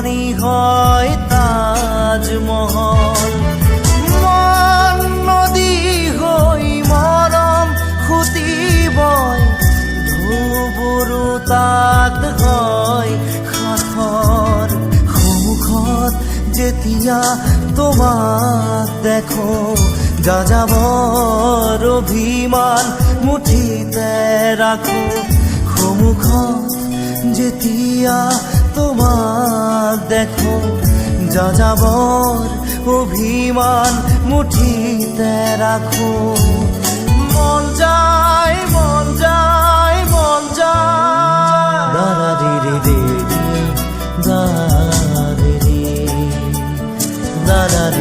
জীবনী হয় তাজমহল। মন নদী হই মরম খুতি বয়, ধুবুৰু তাত হয় সাঁথৰ। সন্মুখত যেতিয়া তোমাক দেখো, যাযাবৰ অভিমান মুঠিতে ৰাখো। সন্মুখত যেতিয়া তোমাক দেখো, যাযাবৰ অভিমান মুঠিতে ৰাখো। মন যায় মন যায় মন যায়, দাৰা রে রে রে রে, দাৰা রে রে, দাৰা রে